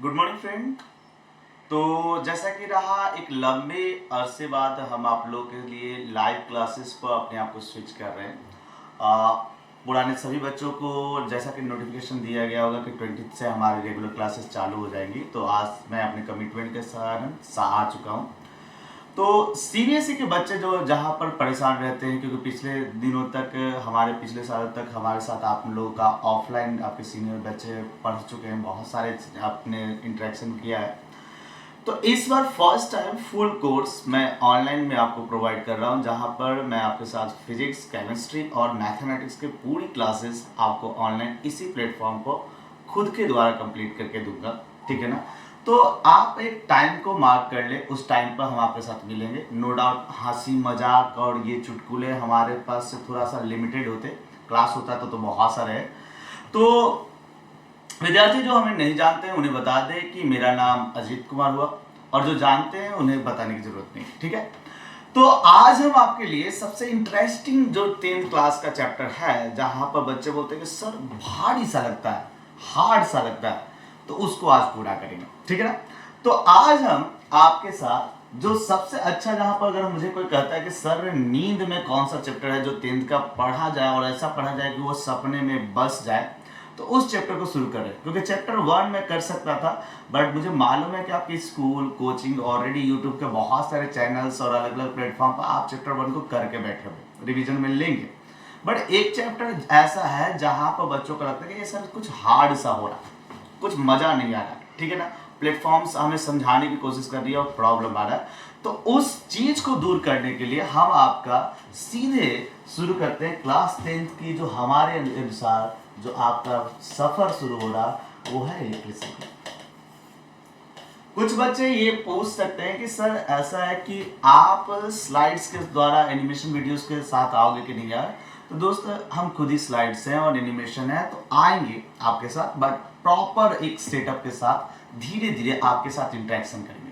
Good morning friend. तो जैसा कि रहा एक लंबे अरसे बाद हम आप लोग के लिए लाइव क्लासेस पर अपने आप को स्विच कर रहे हैं। पुराने सभी बच्चों को जैसा कि नोटिफिकेशन दिया गया होगा कि 20 से हमारी रेगुलर क्लासेस चालू हो जाएंगी, तो आज मैं अपने कमिटमेंट के साथ आ चुका हूँ। तो सीबीएसई के बच्चे जो जहाँ पर परेशान रहते हैं, क्योंकि पिछले दिनों तक पिछले साल तक हमारे साथ आप लोगों का ऑफलाइन आपके सीनियर बच्चे पढ़ चुके हैं, बहुत सारे आपने इंटरेक्शन किया है। तो इस बार फर्स्ट टाइम फुल कोर्स मैं ऑनलाइन में आपको प्रोवाइड कर रहा हूँ, जहाँ पर मैं आपके साथ फिजिक्स, केमिस्ट्री और मैथमेटिक्स के पूरी क्लासेस आपको ऑनलाइन इसी प्लेटफॉर्म पर खुद के द्वारा कंप्लीट करके दूंगा। ठीक है ना? तो आप एक टाइम को मार्क कर ले, उस टाइम पर हम आपके साथ मिलेंगे। नो डाउट हंसी मजाक और ये चुटकुले हमारे पास से थोड़ा सा लिमिटेड होते, क्लास होता तो बहुत सारे है। तो विद्यार्थी जो हमें नहीं जानते हैं उन्हें बता दें कि मेरा नाम अजीत कुमार हुआ, और जो जानते हैं उन्हें बताने की जरूरत नहीं। ठीक है? तो आज हम आपके लिए सबसे इंटरेस्टिंग जो 10th क्लास का चैप्टर है, जहां पर बच्चे बोलते हैं कि सर भारी सा लगता है, हार्ड सा लगता है, तो उसको आज पूरा करेंगे। ठीक है ना? तो आज हम आपके साथ जो सबसे अच्छा, जहां पर अगर मुझे कोई कहता है कि सर नींद में कौन सा चैप्टर है जो 10th का पढ़ा जाए और ऐसा पढ़ा जाए कि वो सपने में बस जाए, तो उस चैप्टर को शुरू करें। क्योंकि चैप्टर 1 में कर सकता था, बट मुझे मालूम है कि आपकी स्कूल कोचिंग ऑलरेडी यूट्यूब के बहुत सारे चैनल्स और अलग अलग प्लेटफॉर्म पर आप चैप्टर 1 को करके बैठे हो, रिवीजन में लेंगे। बट एक चैप्टर ऐसा है जहां पर बच्चों को लगता है कि ये सर कुछ हार्ड सा हो रहा है, कुछ मजा नहीं आ रहा। ठीक है ना? प्लेटफॉर्म्स हमें समझाने की कोशिश कर रही है और प्रॉब्लम आ रहा है। तो उस चीज को दूर करने के लिए हम आपका सीधे शुरू करते हैं क्लास 10th की, जो हमारे अनुसार जो आपका सफर शुरू हो रहा वो है इलेक्ट्रिसिटी। कुछ बच्चे ये पूछ सकते हैं कि सर ऐसा है कि आप स्लाइड्स के द्वारा एनिमेशन वीडियोस के साथ आओगे कि नहीं यार? तो दोस्त, हम खुद ही स्लाइड्स हैं और एनिमेशन है, तो आएंगे आपके साथ, बट प्रॉपर एक सेटअप के साथ धीरे धीरे आपके साथ इंटरेक्शन करेंगे।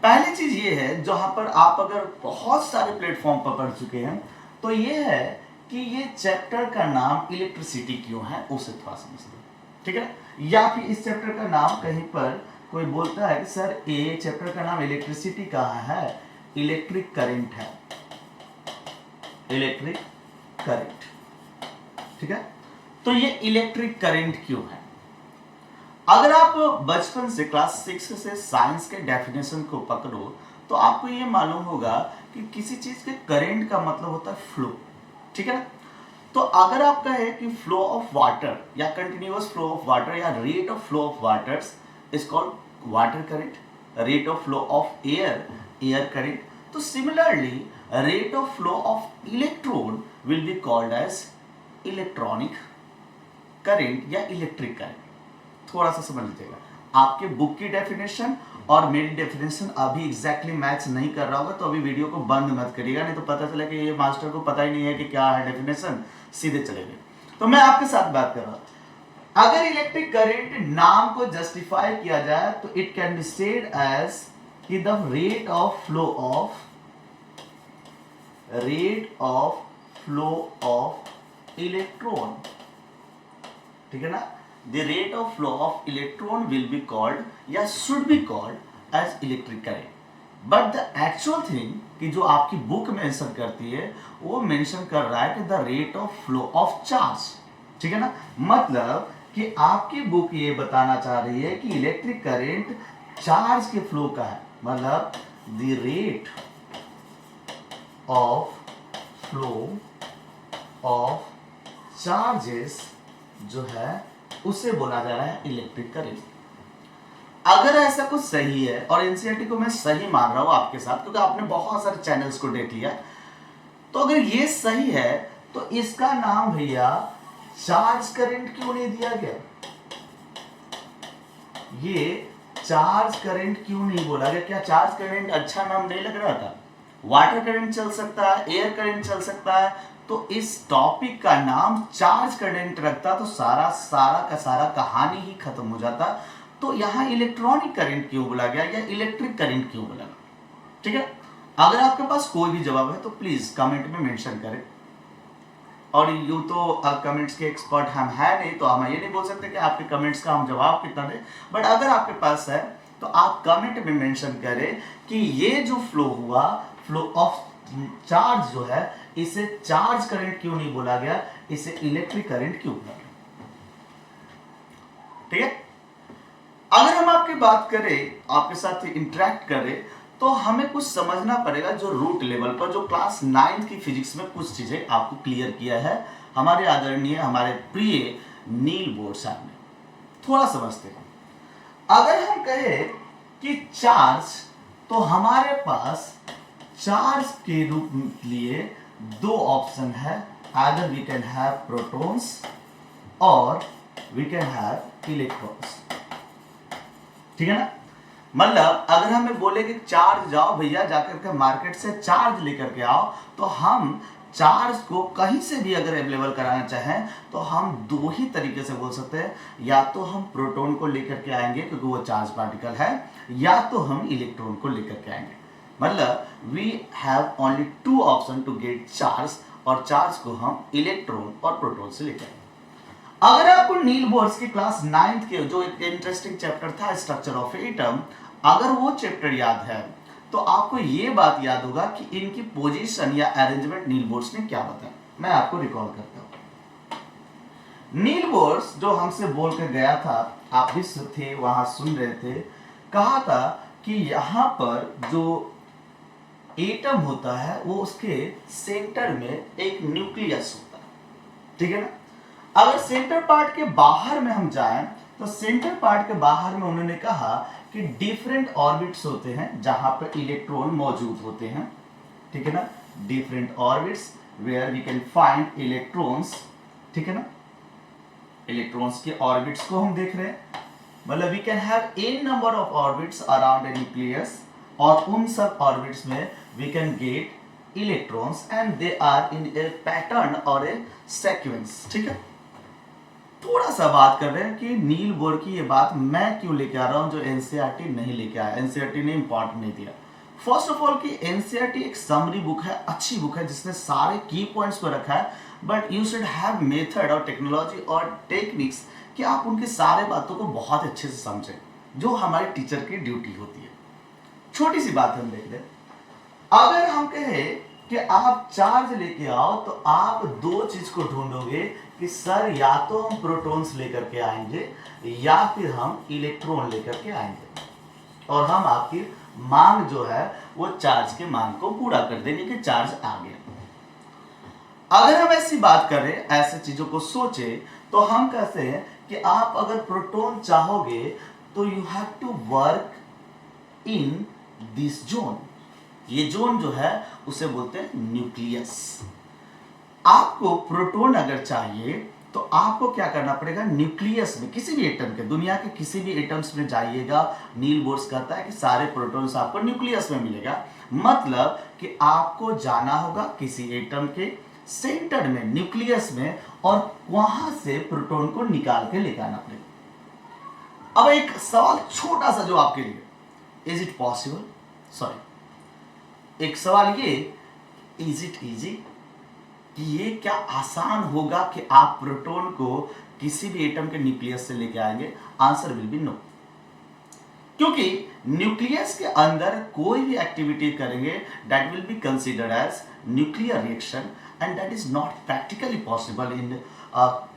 पहली चीज ये है, जहां पर आप अगर बहुत सारे प्लेटफॉर्म पर पढ़ चुके हैं, तो ये है कि ये चैप्टर का नाम इलेक्ट्रिसिटी क्यों है, उसे थोड़ा समझते हैं। ठीक है? या फिर इस चैप्टर का नाम कहीं पर कोई बोलता है कि सर ये चैप्टर का नाम इलेक्ट्रिसिटी कहाँ है, इलेक्ट्रिक करंट है, इलेक्ट्रिक करंट। ठीक है? तो ये इलेक्ट्रिक करंट क्यों है? अगर आप बचपन से क्लास 6 से साइंस के डेफिनेशन को पकड़ो, तो आपको ये मालूम होगा कि किसी चीज के करंट का मतलब होता है फ्लो। ठीक है ना? तो अगर आप कहें कि फ्लो ऑफ वाटर या कंटिन्यूअस फ्लो ऑफ वाटर या rate of flow of water is called water current, rate of flow of air, air current. तो similarly rate of flow of electron will be called as electronic current या electric current. थोड़ा सा समझ लीजिएगा, आपके book की definition और मेरी डेफिनेशन अभी एग्जैक्टली मैच नहीं कर रहा होगा, तो अभी वीडियो को बंद मत करिएगा, नहीं तो पता चला कि ये मास्टर को पता ही नहीं है कि क्या है डेफिनेशन, सीधे चलेंगे। तो मैं आपके साथ बात कर रहा हूं, अगर इलेक्ट्रिक करंट नाम को जस्टिफाई किया जाए तो it can be said as कि the rate of flow of electron. ठीक है ना? The rate of flow of electron will be called या should be called as electric current. But the actual thing कि जो आपकी बुक मेंशन करती है, वो मेंशन कर रहा है कि the rate of flow of charge। ठीक है ना? मतलब कि आपकी बुक ये बताना चाह रही है कि इलेक्ट्रिक करंट चार्ज के फ्लो का है, मतलब the rate of flow of charges जो है उसे बोला जा रहा है इलेक्ट्रिक करंट। अगर ऐसा कुछ सही है, और एनसीईआरटी को मैं सही मान रहा हूं आपके साथ, क्योंकि आपने बहुत सारे चैनल्स को देख लिया, तो अगर ये सही है तो इसका नाम भैया चार्ज करंट क्यों नहीं दिया गया? ये चार्ज करंट क्यों नहीं बोला गया? क्या चार्ज करंट अच्छा नाम नहीं लग रहा था? वाटर करंट चल सकता है, एयर करंट चल सकता है, तो इस टॉपिक का नाम चार्ज करंट रखता तो सारा का सारा कहानी ही खत्म हो जाता। तो यहां इलेक्ट्रॉनिक करंट क्यों बोला गया या इलेक्ट्रिक करंट क्यों बोला गया? ठीक है? अगर आपके पास कोई भी जवाब है तो प्लीज कमेंट में मेंशन करें। और यूँ तो कमेंट्स के एक्सपर्ट हम हैं नहीं, तो हम ये नहीं बोल सकते कि आपके कमेंट्स का हम जवाब कितना दें, बट अगर आपके पास है तो आप कमेंट में मेंशन करें कि ये जो फ्लो हुआ, फ्लो ऑफ चार्ज जो है, इसे चार्ज करंट क्यों नहीं बोला गया, इसे इलेक्ट्रिक करंट क्यों बोला गया। ठीक है, अगर हम आपकी बात करें, आपके साथ इंटरेक्ट करें, तो हमें कुछ समझना पड़ेगा जो रूट लेवल पर, जो क्लास 9 की फिजिक्स में कुछ चीजें आपको क्लियर किया है हमारे आदरणीय, हमारे प्रिय नील बोर साहब ने। थोड़ा समझते हैं। अगर हम कहें कि चार्ज, तो हमारे पास चार्ज के रूप लिए दो ऑप्शन है, either we can have protons और वी कैन हैव इलेक्ट्रॉन्स। ठीक है ना, मतलब अगर हमें बोले कि चार्ज जाओ भैया, जाकर के मार्केट से चार्ज लेकर के आओ, तो हम चार्ज को कहीं से भी अगर अवेलेबल कराना चाहें तो हम दो ही तरीके से बोल सकते हैं, या तो हम प्रोटॉन को लेकर के आएंगे क्योंकि वो चार्ज पार्टिकल है, या तो हम इलेक्ट्रॉन को लेकर के आएंगे। मतलब we have only two option to get charge, और चार्ज को हम इलेक्ट्रॉन और प्रोटॉन से लेकर आएंगे। अगर आपको नील बोर्स की क्लास 9th के जो एक इंटरेस्टिंग चैप्टर था स्ट्रक्चर ऑफ एटम, अगर वो चैप्टर याद है तो आपको ये बात याद होगा कि इनकी पोजीशन या अरेंजमेंट नील बोर्स ने क्या बताया। मैं आपको रिकॉल करता हूं। नील बोर्स जो हमसे बोल कर गया था, आप भी थे वहां, सुन रहे थे, कहा था कि यहां पर जो एटम होता है वो उसके सेंटर में एक न्यूक्लियस होता है। ठीक है ना, अगर सेंटर पार्ट के बाहर में हम जाएं तो सेंटर पार्ट के बाहर में उन्होंने कहा कि डिफरेंट ऑर्बिट्स होते हैं जहां पर इलेक्ट्रॉन मौजूद होते हैं। ठीक है ना, different orbits where we can find electrons. ठीक है ना, इलेक्ट्रॉन्स के ऑर्बिट्स को हम देख रहे हैं, मतलब we can have an number of orbits around a nucleus, और उन सब ऑर्बिट्स में we can get electrons and they are in a pattern और ए सीक्वेंस। ठीक है, थोड़ा सा बात कर रहे हैं कि नील बोर की ये बात मैं क्यों लेके आ रहा हूं जो एनसीईआरटी नहीं लेके आया, एनसीईआरटी ने इंपॉर्टेंट नहीं दिया। फर्स्ट ऑफ ऑल कि एनसीईआरटी एक समरी बुक है, अच्छी बुक है जिसने सारे की पॉइंट्स पर रखा है, but you should have method और टेक्नोलॉजी और टेक्निक्स कि आप उनकी सारे बातों को बहुत अच्छे से समझें, जो हमारे टीचर की ड्यूटी होती है। छोटी सी बात हम देख लें, अगर हम कहें कि आप चार्ज लेके आओ तो आप दो चीज को ढूंढोगे कि सर या तो हम प्रोटॉन्स लेकर के आएंगे या फिर हम इलेक्ट्रॉन लेकर के आएंगे, और हम आपकी मांग जो है वो चार्ज के मांग को पूरा कर देंगे कि चार्ज आ गया। अगर हम ऐसी बात करें, ऐसे चीजों को सोचे, तो हम कहते हैं कि आप अगर प्रोटॉन चाहोगे तो you have to work in this zone. ये जोन जो है उसे बोलते हैं न्यूक्लियस। आपको प्रोटॉन अगर चाहिए तो आपको क्या करना पड़ेगा, न्यूक्लियस में, किसी भी एटम के, दुनिया के किसी भी एटम्स में जाइएगा, नील बोर्स कहता है कि सारे प्रोटॉन्स आपको न्यूक्लियस में मिलेगा। मतलब कि आपको जाना होगा किसी एटम के सेंटर में, न्यूक्लियस में, और वहां से प्रोटॉन को निकाल के लेकर आना पड़ेगा। अब एक सवाल छोटा सा जो आपके लिए, इज इट पॉसिबल, सॉरी, एक सवाल ये, इज इट इजी, कि ये क्या आसान होगा कि आप प्रोटॉन को किसी भी एटम के न्यूक्लियस से लेके आएंगे? आंसर विल बी नो, क्योंकि न्यूक्लियस के अंदर कोई भी एक्टिविटी करेंगे that will be considered as nuclear reaction, and that is not practically possible in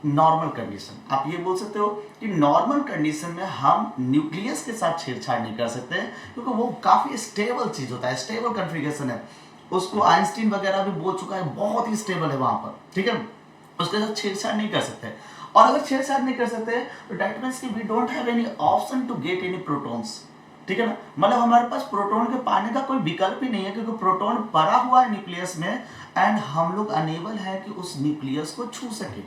normal condition. आप ये बोल सकते हो कि नॉर्मल कंडीशन में हम न्यूक्लियस के साथ छेड़छाड़ नहीं कर सकते, क्योंकि वो काफी स्टेबल चीज होता है, स्टेबल कॉन्फ़िगरेशन है, उसको आइंस्टीन वगैरह भी बोल चुका है, बहुत ही स्टेबल है वहां पर। ठीक है, उसके साथ छेड़छाड़ नहीं कर सकते, और अगर छेड़छाड़ नहीं कर सकते तो दैट मींस कि we don't have any option to get any protons. ठीक है ना, मतलब हमारे पास प्रोटॉन के पाने का कोई विकल्प ही नहीं है, क्योंकि प्रोटॉन पड़ा हुआ है न्यूक्लियस में, एंड हम लोग अनेबल है कि उस न्यूक्लियस को छू सके।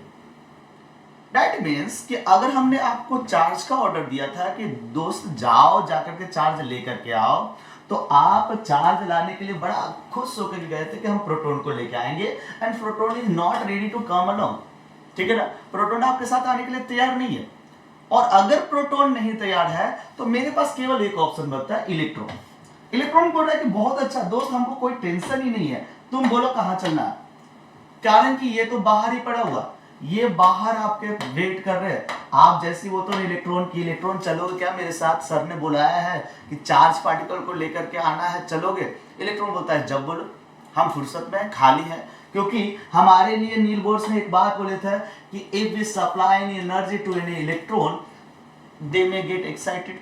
दैट मीन्स कि अगर हमने आपको चार्ज का ऑर्डर दिया था कि दोस्त जाओ, जाकर के चार्ज लेकर के आओ, तो आप चार्ज लाने के लिए बड़ा खुश होकर गए थे कि हम प्रोटॉन को लेके आएंगे, and proton is not ready to come along. ठीक है ना, प्रोटॉन आपके साथ आने के लिए तैयार नहीं है, और अगर प्रोटॉन नहीं तैयार है तो मेरे पास केवल एक ऑप्शन बचता है, इलेक्ट्रॉन। इलेक्ट्रॉन बोल रहा है कि बहुत अच्छा दोस्त, हमको कोई टेंशन ही नहीं है, तुम बोलो कहां चलना है। कारण कि ये तो बाहर ही पड़ा हुआ, ये बाहर आपके वेट कर रहे हैं। आप जैसी वो तो इलेक्ट्रॉन की, इलेक्ट्रॉन चलोगे क्या मेरे साथ, सर ने बुलाया है कि चार्ज पार्टिकल को लेकर के आना है, चलोगे? इलेक्ट्रॉन बोलता है जब बोलो, हम फुर्सत में खाली है। क्योंकि हमारे लिए नील बोर्स ने एक बात बोले थे कि if we supply any energy to any electron they may get excited,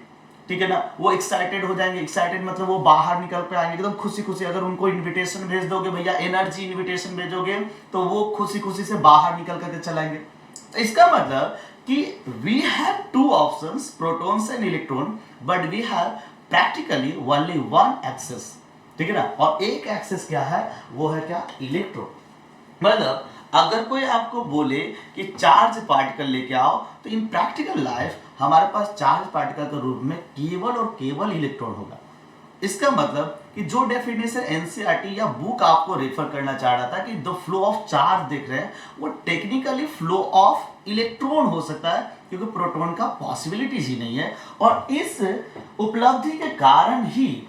ठीक है ना, वो एक्साइटेड हो जाएंगे। एक्साइटेड मतलब वो बाहर निकल कर आएंगे एकदम खुशी खुशी। अगर उनको इनविटेशन भेज दोगे भैया, एनर्जी इनविटेशन भेजोगे, तो वो खुशी खुशी से बाहर निकल करके चलाएंगे। तो इसका मतलब कि we have two options, protons and electron, but we have practically only one access, ठीक है ना। और एक एक्सेस क्या है, वो है क्या, इलेक्ट्रॉन। मतलब अगर कोई आपको बोले कि चार्ज पार्टिकल लेके आओ, तो इन प्रैक्टिकल लाइफ हमारे पास चार्ज पार्टिकल के रूप में केवल और केवल इलेक्ट्रॉन होगा। इसका मतलब कि जो डेफिनेशन एनसीईआरटी या बुक आपको रेफर करना चाह रहा था कि द फ्लो ऑफ चार्ज देख रहे हैं, वो टेक्निकली फ्लो ऑफ इलेक्ट्रॉन हो सकता है, क्योंकि प्रोटॉन का पॉसिबिलिटीज ही नहीं है। और इस उपलब्धि के कारण ही,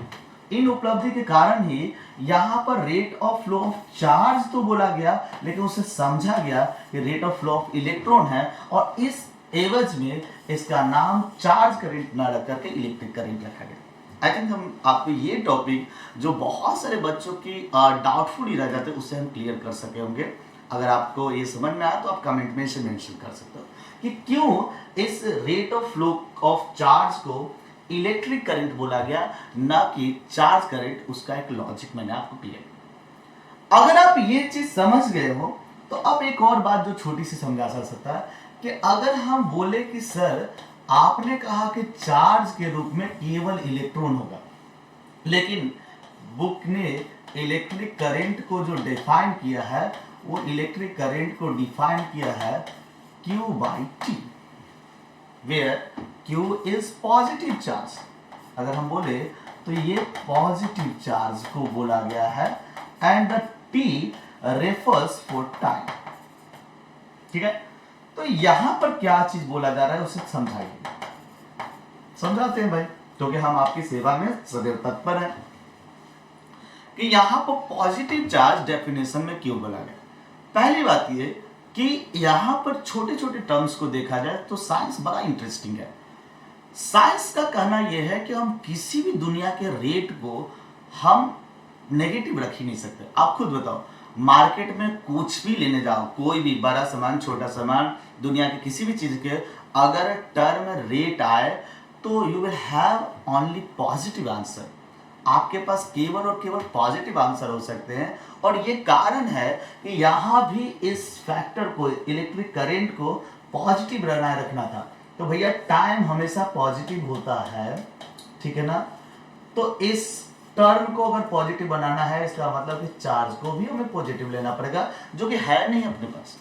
इन उपलब्धि के कारण ही यहां पर rate of flow of charge तो बोला गया, लेकिन उसे समझा गया कि rate of flow of electron है, और इस एवज में इसका नाम चार्ज करंट ना रख करके इलेक्ट्रिक करंट रखा गया। आई थिंक हम आपको ये टॉपिक जो बहुत सारे बच्चों की डाउटफुल ही रह जाते हैं, उससे हम क्लियर कर सके होंगे। अगर आपको ये समझ में आया तो आप कमेंट में से मेंशन कर सकते हो कि क्यों इस rate of flow of charge को इलेक्ट्रिक करंट बोला गया, ना कि चार्ज करंट। उसका एक लॉजिक मैंने आपको क्लियर। अगर आप ये चीज समझ गए हो, तो अब एक और बात जो छोटी सी समझा जा सकता है कि अगर हम बोले कि सर आपने कहा कि चार्ज के रूप में केवल इलेक्ट्रॉन होगा, लेकिन बुक ने इलेक्ट्रिक करंट को जो डिफाइन किया है, वो इलेक्ट्रिक करंट को डिफाइन किया है Q by T, where Q is positive charge. अगर हम बोले तो ये पॉजिटिव चार्ज को बोला गया है, and the T refers for time, ठीक है। तो यहां पर क्या चीज बोला जा रहा है उसे समझाइए, समझाते हैं भाई, क्योंकि हम आपकी सेवा में सदैव तत्पर हैं। कि यहां पर पॉजिटिव चार्ज डेफिनेशन में क्यों बोला गया। पहली बात ये कि यहां पर छोटे छोटे टर्म्स को देखा जाए तो साइंस बड़ा इंटरेस्टिंग है। साइंस का कहना यह है कि हम किसी भी दुनिया के रेट को हम नेगेटिव रख ही नहीं सकते। आप खुद बताओ, मार्केट में कुछ भी लेने जाओ, कोई भी बड़ा सामान छोटा सामान, दुनिया के किसी भी चीज के अगर टर्म रेट आए, तो you will have only positive answer. आपके पास केवल और केवल पॉजिटिव आंसर हो सकते हैं। और ये कारण है कि यहां भी इस फैक्टर को, इलेक्ट्रिक करंट को पॉजिटिव बनाए रखना था। तो भैया टाइम हमेशा पॉजिटिव होता है, ठीक है ना। तो इस टर्म को अगर पॉजिटिव बनाना है, इसका मतलब कि चार्ज को भी हमें पॉजिटिव लेना पड़ेगा, जो कि है नहीं अपने पास।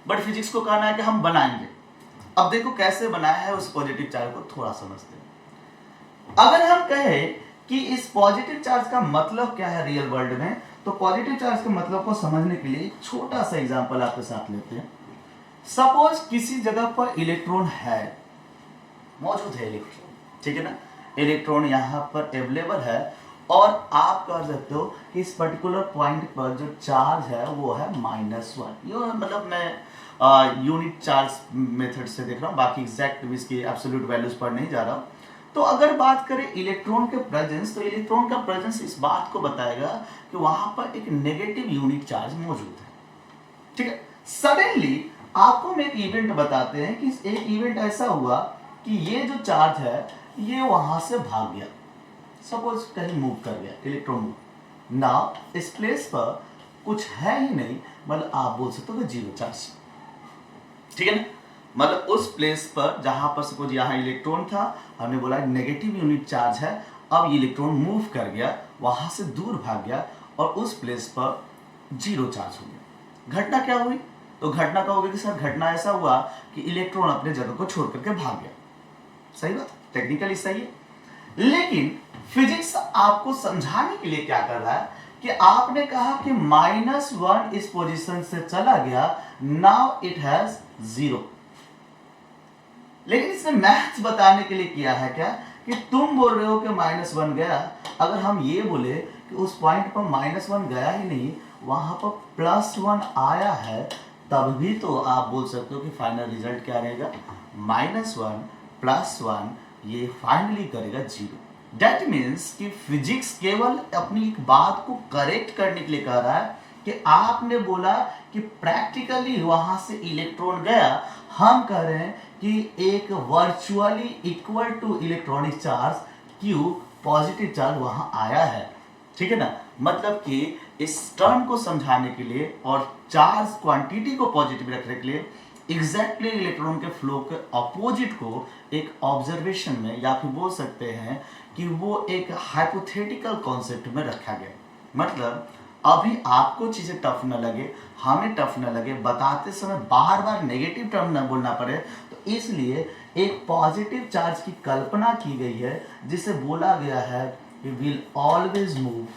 बट फिजिक्स को कहना है कि हम बनाएंगे। अब देखो कैसे बनाया है उस पॉजिटिव चार्ज को, थोड़ा समझते हैं। अगर हम कहें कि इस पॉजिटिव चार्ज का मतलब क्या है रियल वर्ल्ड में, तो पॉजिटिव चार्ज के मतलब को समझने के लिए छोटा सा एग्जांपल आपके साथ लेते हैं। सपोज किसी जगह पर इलेक्ट्रॉन है, मौजूद है इलेक्ट्रॉन, ठीक है ना, इलेक्ट्रॉन यहाँ पर अवेलेबल है, और आप कह सकते हो कि इस पर्टिकुलर पॉइंट पर जो चार्ज है वो है -1। ये मतलब मैं यूनिट चार्ज मेथड से देख रहा हूँ, बाकी एग्जैक्ट इसकी एब्सोल्यूट वैल्यूज पर नहीं जा रहा हूँ। तो अगर बात करें इलेक्ट्रॉन के प्रेजेंस, तो इलेक्ट्रॉन का प्रेजेंस इस बात को बताएगा कि वहां पर एक नेगेटिव यूनिट चार्ज मौजूद है, ठीक है। सडनली आपको हम एक इवेंट बताते हैं कि एक इवेंट ऐसा हुआ कि ये जो चार्ज है ये वहां से भाग गया, सपोज कहीं मूव कर गया, इलेक्ट्रॉन मूव। नाउ इस प्लेस पर कुछ है ही नहीं, मतलब आप बोल सकते हो कि जीरो चार्ज, ठीक है ना। मतलब उस प्लेस पर जहां पर सपोज यहाँ इलेक्ट्रॉन था, हमने बोला नेगेटिव यूनिट चार्ज है, अब ये इलेक्ट्रॉन मूव कर गया, वहां से दूर भाग गया, और उस प्लेस पर जीरो चार्ज हो गया। घटना क्या हुई, तो घटना क्या होगी कि सर घटना ऐसा हुआ कि इलेक्ट्रॉन अपने जगह को छोड़ करके भाग गया। सही बात, टेक्निकली सही है। लेकिन फिजिक्स आपको समझाने के लिए क्या कर रहा है कि आपने कहा कि -1 इस पोजीशन से चला गया, नाउ इट हैज 0। लेकिन इसने मैथ्स बताने के लिए किया है क्या कि तुम बोल रहे हो कि -1 गया, अगर हम ये बोले कि उस पॉइंट पर -1 गया ही नहीं, वहाँ पर +1 आया है, तब भी तो आप बोल सकते हो कि फाइनल रिजल्ट क्या रहेगा, -1 +1, ये फाइनली करेगा 0। दैट मीन्स कि फिजिक्स केवल अपनी एक बात को करेक्ट करने के लिए कह रहा है कि आपने बोला कि प्रैक्टिकली वहां से इलेक्ट्रॉन गया, हम कह रहे हैं कि एक virtually equal to electronic charge Q positive charge वहां आया है। ठीक है ना, मतलब कि इस टर्म को समझाने के लिए और चार्ज क्वांटिटी को पॉजिटिव रखने के लिए एग्जैक्टली इलेक्ट्रॉन के फ्लो के अपोजिट को एक ऑब्जर्वेशन में, या फिर बोल सकते हैं कि वो एक हाइपोथेटिकल कॉन्सेप्ट में रखा गया। मतलब अभी आपको चीजें टफ न लगे, हमें टफ न लगे, बताते समय बार बार नेगेटिव टर्म न बोलना पड़े, तो इसलिए एक पॉजिटिव चार्ज की कल्पना की गई है, जिसे बोला गया है कि will always move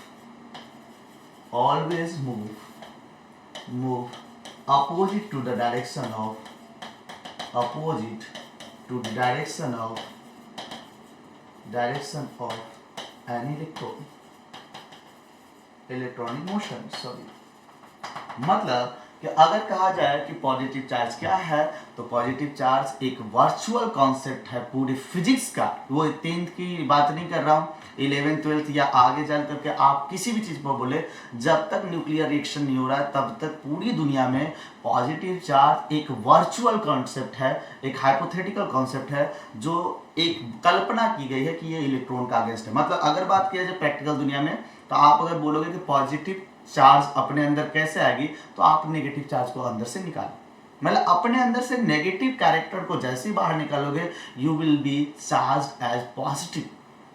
opposite to the direction of an electronic motion, sorry. मतलब कि अगर कहा जाए कि पॉजिटिव चार्ज क्या है, तो पॉजिटिव चार्ज एक वर्चुअल कॉन्सेप्ट है पूरी फिजिक्स का। वो 10th की बात नहीं कर रहा हूँ, 11th 12th या आगे चल करके आप किसी भी चीज पर बोले, जब तक न्यूक्लियर रिएक्शन नहीं हो रहा है तब तक पूरी दुनिया में पॉजिटिव चार्ज एक वर्चुअल कॉन्सेप्ट है, एक हाइपोथेटिकल कॉन्सेप्ट है, जो एक कल्पना की गई है कि ये इलेक्ट्रॉन का अगेंस्ट है। मतलब अगर बात किया जाए प्रैक्टिकल दुनिया में, तो आप अगर बोलोगे कि पॉजिटिव चार्ज अपने अंदर कैसे आएगी, तो आप नेगेटिव चार्ज को अंदर से निकालो। मतलब अपने अंदर से नेगेटिव कैरेक्टर को जैसे ही बाहर निकालोगे, you will be charged as positive.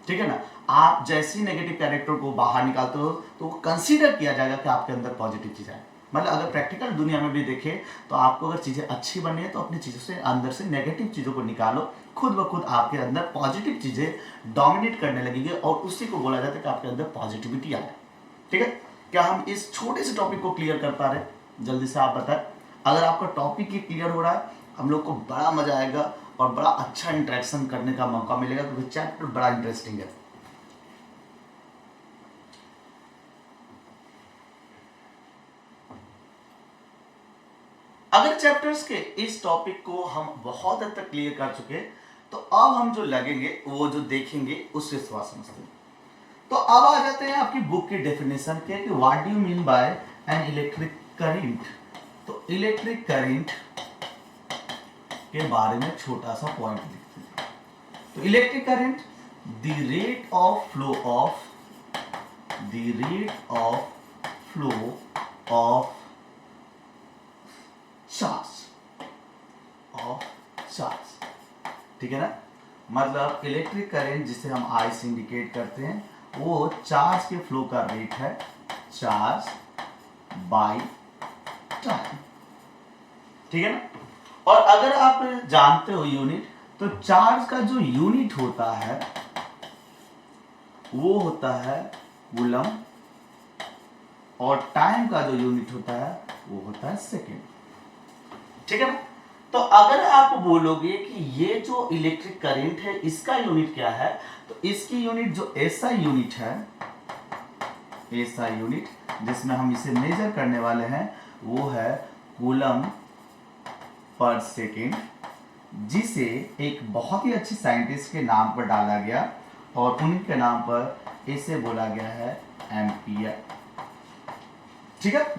ठीक है ना, आप जैसे ही नेगेटिव कैरेक्टर को बाहर निकालते हो तो वो कंसीडर किया जाएगा कि आपके अंदर पॉजिटिव चीज है। मतलब अगर प्रैक्टिकल दुनिया में भी देखें, तो आपको अगर चीजें अच्छी बननी है तो अपनी चीजों से अंदर से नेगेटिव चीजों को निकालो, खुद ब खुद आपके अंदर पॉजिटिव चीजें डोमिनेट करने लगेगी और उसी को बोला जाता है कि आपके अंदर पॉजिटिविटी आ जाए। ठीक है, क्या हम इस छोटे से टॉपिक को क्लियर कर पा रहे हैं? जल्दी से आप बताएं। अगर आपका टॉपिक ही क्लियर हो रहा है, हम लोग को बड़ा मजा आएगा और बड़ा अच्छा इंटरेक्शन करने का मौका मिलेगा, क्योंकि चैप्टर बड़ा इंटरेस्टिंग है। अगर चैप्टर्स के इस टॉपिक को हम बहुत हद तक क्लियर कर चुके, तो अब हम जो लगेंगे, वो जो देखेंगे, उससे सवाल समझते हैं। तो अब आ जाते हैं आपकी बुक की डेफिनेशन के कि what do you mean by an electric current. तो इलेक्ट्रिक करंट के बारे में छोटा सा पॉइंट लिखते हैं। तो electric current, the rate of flow of charge. ठीक है ना, मतलब इलेक्ट्रिक करंट जिसे हम आई से इंडिकेट करते हैं, वो चार्ज के फ्लो का रेट है, चार्ज बाय टाइम। ठीक है ना, और अगर आप जानते हो यूनिट, तो चार्ज का जो यूनिट होता है वो होता है कूलम, और टाइम का जो यूनिट होता है वो होता है सेकेंड। ठीक है ना, तो अगर आप बोलोगे कि ये जो इलेक्ट्रिक करंट है इसका यूनिट क्या है, तो इसकी यूनिट जो एसआई यूनिट है, एसआई यूनिट जिसमें हम इसे मेजर करने वाले हैं, वो है कूलम पर सेकेंड, जिसे एक बहुत ही अच्छी साइंटिस्ट के नाम पर डाला गया और उन्हीं के नाम पर इसे बोला गया है एम्पियर। ठीक है,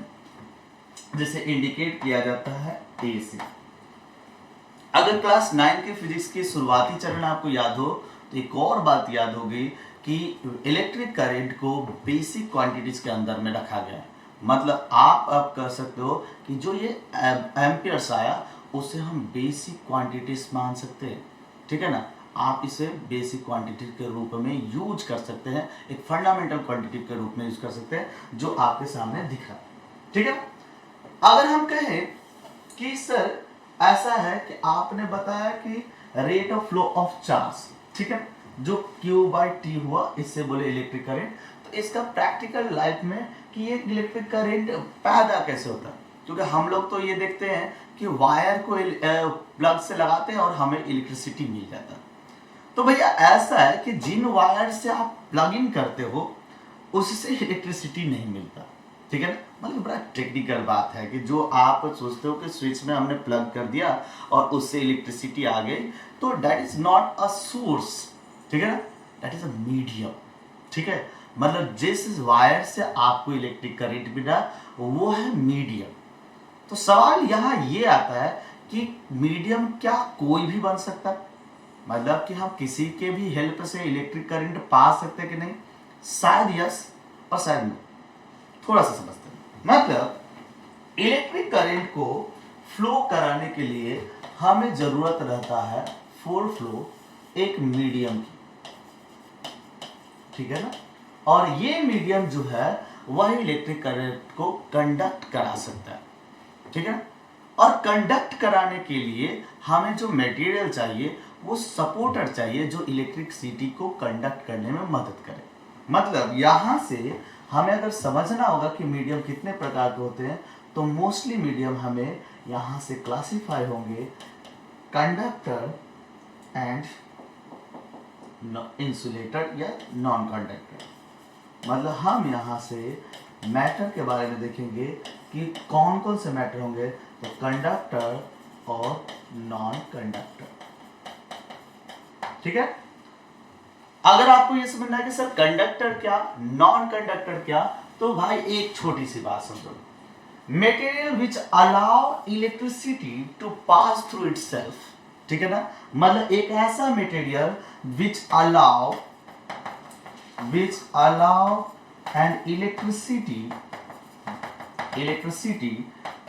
जिसे इंडिकेट किया जाता है ए से। अगर क्लास 9 के फिजिक्स की शुरुआती चरण आपको याद हो, तो एक और बात याद होगी कि इलेक्ट्रिक करंट को बेसिक क्वांटिटीज के अंदर में रखा गया है। मतलब आप अब कह सकते हो कि जो ये एम्पियर्स आया, उसे हम बेसिक क्वांटिटीज मान सकते हैं। ठीक है ना, आप इसे बेसिक क्वांटिटी के रूप में यूज कर सकते हैं, एक फंडामेंटल क्वांटिटी के रूप में यूज कर सकते हैं, जो आपके सामने दिख रहा है। ठीक है, अगर हम कहें कि सर ऐसा है कि आपने बताया कि rate of flow of charge, ठीक है, जो Q बाई टी हुआ, इससे बोले इलेक्ट्रिक करंट, तो इसका प्रैक्टिकल लाइफ में कि ये इलेक्ट्रिक करंट पैदा कैसे होता है, क्योंकि हम लोग तो ये देखते हैं कि वायर को प्लग से लगाते हैं और हमें इलेक्ट्रिसिटी मिल जाता है। तो भैया ऐसा है कि जिन वायर से आप प्लग इन करते हो, उससे इलेक्ट्रिसिटी नहीं मिलता। ठीक है ना। मतलब बड़ा टेक्निकल बात है कि जो आप सोचते हो कि स्विच में हमने प्लग कर दिया और उससे इलेक्ट्रिसिटी आ गई, तो that is not a source, ठीक है ना, दैट इज अ मीडियम, ठीक है। मतलब जिस वायर से आपको इलेक्ट्रिक करंट मिला वो है मीडियम। तो सवाल यहाँ ये आता है कि मीडियम क्या कोई भी बन सकता है, मतलब कि हम किसी के भी हेल्प से इलेक्ट्रिक करंट पा सकते हैं कि नहीं, शायद यस और शायद नो। थोड़ा सा समझते हैं। मतलब इलेक्ट्रिक करंट को फ्लो कराने के लिए हमें जरूरत रहता है फॉर फ्लो एक मीडियम की, ठीक है ना। और ये मीडियम जो है वह इलेक्ट्रिक करंट को कंडक्ट करा सकता है, ठीक है। और कंडक्ट कराने के लिए हमें जो मटेरियल चाहिए वो सपोर्टर चाहिए जो इलेक्ट्रिसिटी को कंडक्ट करने में मदद करे। मतलब यहां से हमें अगर समझना होगा कि मीडियम कितने प्रकार के होते हैं, तो मोस्टली मीडियम हमें यहां से क्लासिफाई होंगे कंडक्टर एंड इंसुलेटर या नॉन कंडक्टर। मतलब हम यहाँ से मैटर के बारे में देखेंगे कि कौन कौन से मैटर होंगे, तो कंडक्टर और नॉन कंडक्टर, ठीक है। अगर आपको ये समझना है कि सर कंडक्टर क्या नॉन कंडक्टर क्या, तो भाई एक छोटी सी बात समझो, material which allow electricity to pass through itself, ठीक है ना। मतलब एक ऐसा material which allow and electricity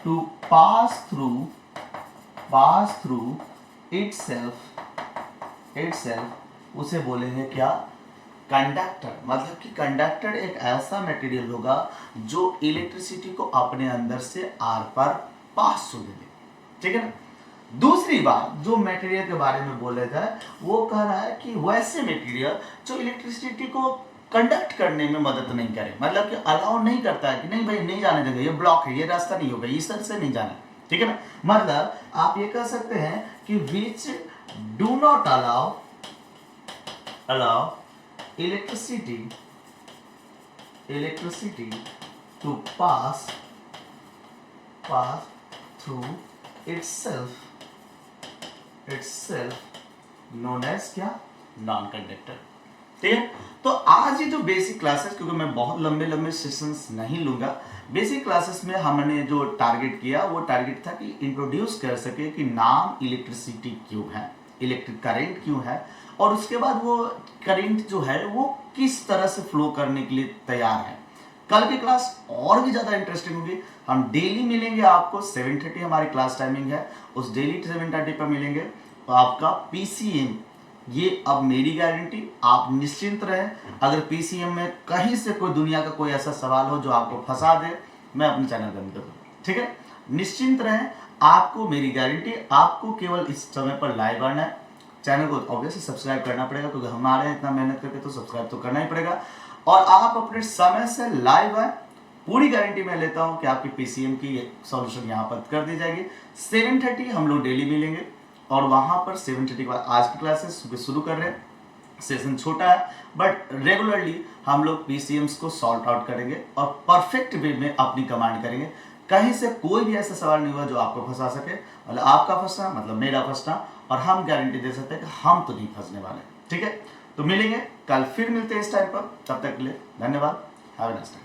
to pass through itself उसे बोलेंगे क्या, कंडक्टर। मतलब कि कंडक्टर एक ऐसा मटेरियल होगा जो इलेक्ट्रिसिटी को अपने अंदर से आर पार पास होने दे, ठीक है ना। दूसरी बात जो मटेरियल के बारे में बोल रहा था, वो कह रहा है कि वैसे मटेरियल जो इलेक्ट्रिसिटी को कंडक्ट करने में मदद नहीं करे, मतलब कि अलाउ नहीं करता है कि नहीं भाई नहीं जाने देगा, ये ब्लॉक है, ये रास्ता नहीं होगा, इस तरह से नहीं जाना, ठीक है ना। मतलब आप ये कह सकते हैं कि which do not allow electricity to pass through itself known as क्या, नॉन कंडक्टर, ठीक है। तो आज ये जो बेसिक क्लासेस, क्योंकि मैं बहुत लंबे सेशंस नहीं लूंगा, बेसिक क्लासेस में हमने जो टारगेट किया वो टारगेट था कि इंट्रोड्यूस कर सके कि नाम इलेक्ट्रिसिटी क्यों है, इलेक्ट्रिक करंट क्यों है, और उसके बाद वो करंट जो है वो किस तरह से फ्लो करने के लिए तैयार है। कल की क्लास और भी ज़्यादा इंटरेस्टिंग होगी। हम डेली मिलेंगे आपको 7:30 हमारी क्लास टाइमिंग है, उस डेली 7:30 पर मिलेंगे। तो आपका PCM ये अब मेरी गारंटी, आप निश्चिंत रहें। अगर PCM में कहीं से कोई दुनिया का कोई ऐसा सवाल हो जो आपको फंसा दे, मैं अपने चैनल बंद कर दूँ, ठीक है। निश्चिंत रहें, आपको मेरी गारंटी, आपको केवल इस समय पर लाइव आना है। चैनल को ऑब्वियसली सब्सक्राइब करना पड़ेगा, क्योंकि हमारे इतना मेहनत करके तो सब्सक्राइब तो करना ही पड़ेगा। और आप अपने समय से लाइव आए, पूरी गारंटी मैं लेता हूं कि आपकी PCM की सॉल्यूशन यहाँ पर कर दी जाएगी। 7:30 हम लोग डेली मिलेंगे, और वहां पर 7:30 के बाद आज की क्लासेस सुबह शुरू कर रहे हैं। सेशन छोटा है बट रेगुलरली हम लोग PCMs को सॉल्व आउट करेंगे और परफेक्ट वे में अपनी कमांड करेंगे। कहीं से कोई भी ऐसा सवाल नहीं हुआ जो आपको फंसा सके, मतलब आपका फंसना मतलब मेरा फंसना, और हम गारंटी दे सकते हैं कि हम तो नहीं फंसने वाले, ठीक है। तो मिलेंगे कल, फिर मिलते हैं इस टाइम पर, तब तक के लिए धन्यवाद, हैव अ नाइस डे।